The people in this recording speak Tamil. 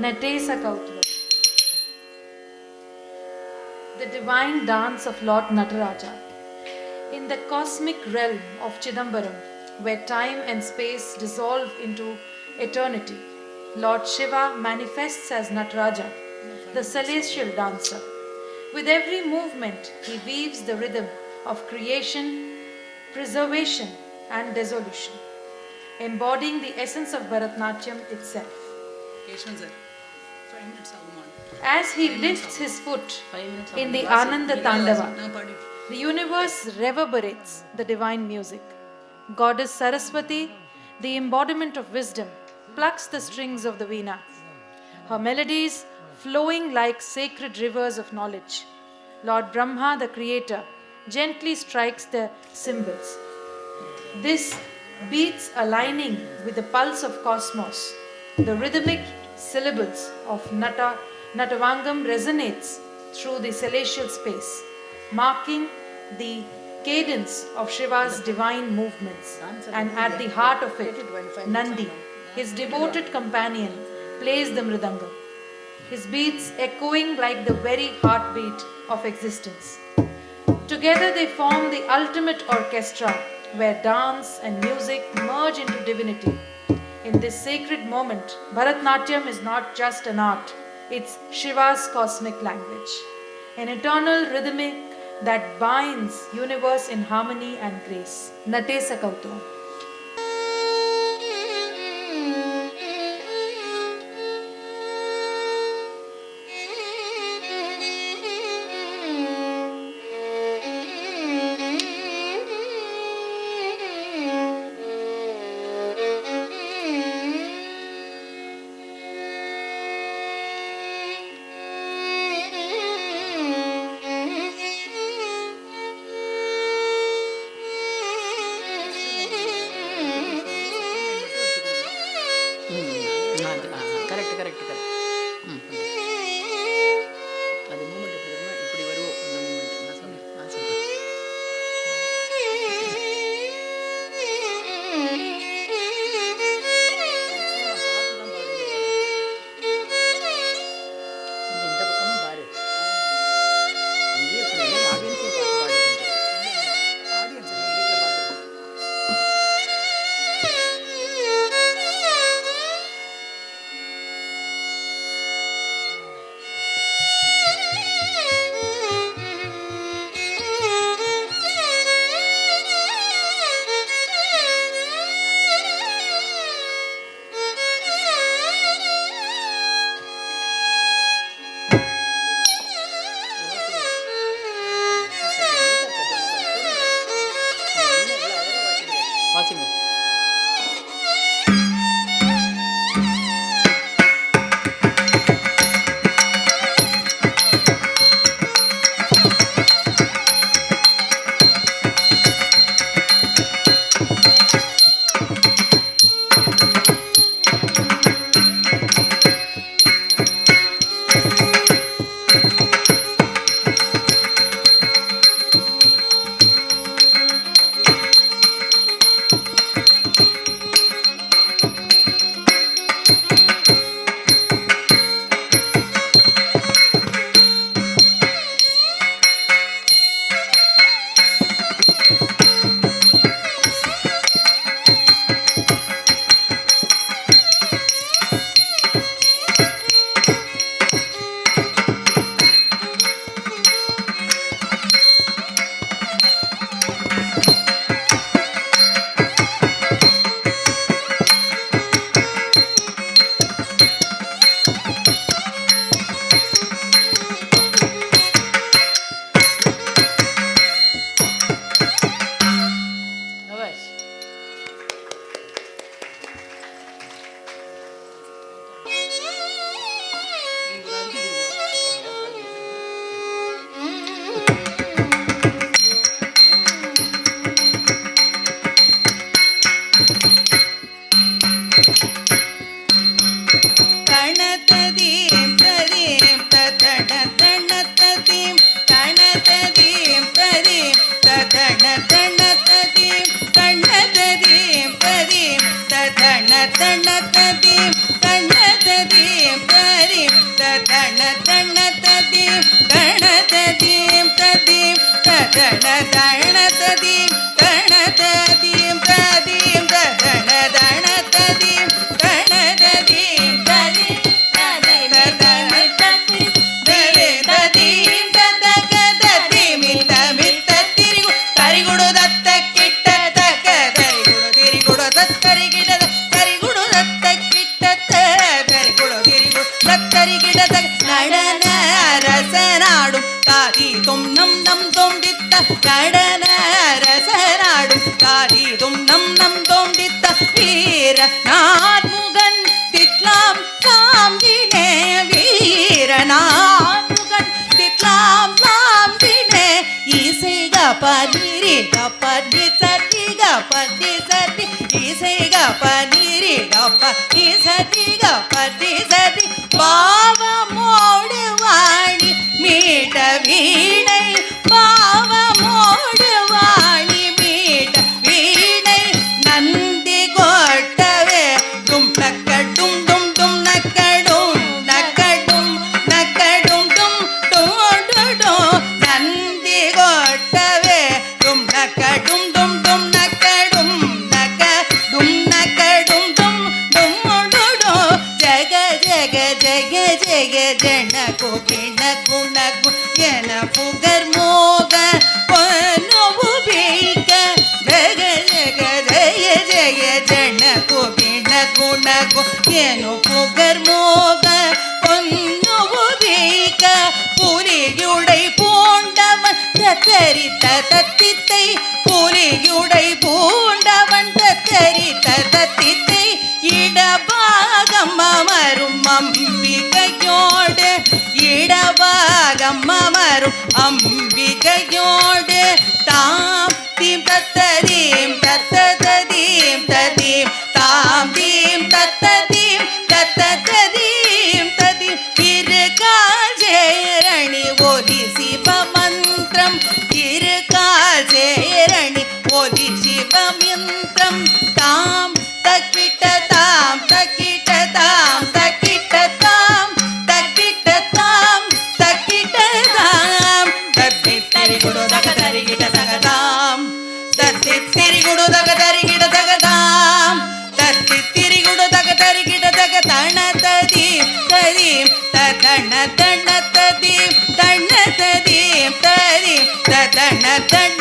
Natesa Kautram, the divine dance of Lord Nataraja. In the cosmic realm of Chidambaram, where time and space dissolve into eternity, Lord Shiva manifests as Nataraja, the celestial dancer. With every movement, he weaves the rhythm of creation, preservation, and dissolution, embodying the essence of Bharatnatyam itself. As he lifts his foot in the Ananda Tandava, the universe reverberates the divine music. Goddess Saraswati, the embodiment of wisdom, plucks the strings of the veena, her melodies flowing like sacred rivers of knowledge. Lord Brahma, the creator, gently strikes the cymbals. This beats aligning with the pulse of cosmos. The rhythmic syllables of Natavangam resonates through the celestial space, marking the cadence of Shiva's divine movements. And at the heart of it, Nandi, his devoted companion, plays the mridangam, his beats echoing like the very heartbeat of existence. Together they form the ultimate orchestra where dance and music merge into divinity. In this sacred moment, Bharatnatyam is not just an art, it's Shiva's cosmic language, an eternal rhythmic that binds universe in harmony and grace. Natesa Kautuvam. Correct correct correct. அது மூமெண்ட் எப்படி தெரியுமா, இப்படி வருவோம் அந்த மூமெண்ட். நான் சொல்கிறேன். இந்த பக்கமும் பாரு, அங்கேயே ஆடியன்ஸே பார்த்து பாடு. ஆடியன்ஸ் வீட்டில் பார்த்து. ததீம் ததன தன ததீம் தன ததீம் ததீம் ததன தன ததீம் தன ததீம் ததீம் ததன தன ததீம் தன ததீம் ததீம் ததீம் ததக ததீம் தமித்த திரிகு தரிகுடு தத்த கிட்ட தக தரிகுடு திரிகுடு தத்தரிகிட தரிகுடு தத்த கிட்ட தரிகுடு திரிகுடு தத்தரிகிட நடன ரசனாடும் காதி தும் நம் நம் தோண்டித்த நடன ரசனாடும் காதி தும் நம் நம் தோண்டித்த வீர நான்முகன் திட்லாம் சாம்பினே வீர நான்முகன் திட்லாம் சாம்பினே இசைக பனிரி கப்பி சரி கப்பி சரி இசைக பனிரி கப்பி சரி கப்பி சரி பாவமோடு வாணி மீட்ட வீணை பாவமோடு வாணி மீட்ட வீணை நந்தி கோட்டவே டும் நக்கடும் டும் டும் நக்கடும் நக்கடும் நக்கடும் டும் டும் நந்தி கோட்டவே டும் நக்கடும் டும் டும் நக்கடும் நக்கடும் நக்கடும் டும் டும் ஜக ஜக ஜக ஜக ஜன கோகிண குண என புகர் மோக பொன்னவு பீக்க ஜக ஜக ஜய ஜய ஜன கோகிண குண என புகர் மோக பொன்னவு பீக்க புலியுடை பூண்டவன் தத்தரித்த தத்தித்தை புலியுடை பூண்டவன் தத்தரித்த தத்தித்தை இடபாகம் அமரும் அம்பிகையோடு இடபாகம் அமரும் அம்பிகையோடு தாம் தீம் தத்ததீம் தத்ததீம் ததீம் தாம் தீம் தத்ததீம் தத்ததீம் ததீம் இருகாஜேரணி ஒலி சிவ மந்திரம் இருகாஜேரணி ஒலி சிவ மந்திரம் தாம் தக்கிட்ட தாம் தக்கிட்ட தாம் தக்கிட்ட தாம் தக்கிட்ட தாம் தக்கிட்ட தாம் தத்தி திரிகுடு தக தரிகிட தகதாம் தத்தி திரிகுடு தக தரிகிட தகதாம் தத்தி திரிகுடு தக தரிகிட தக தன ததீம் ததீம் ததன தன ததீம் தன ததீம் ததீம் ததன தன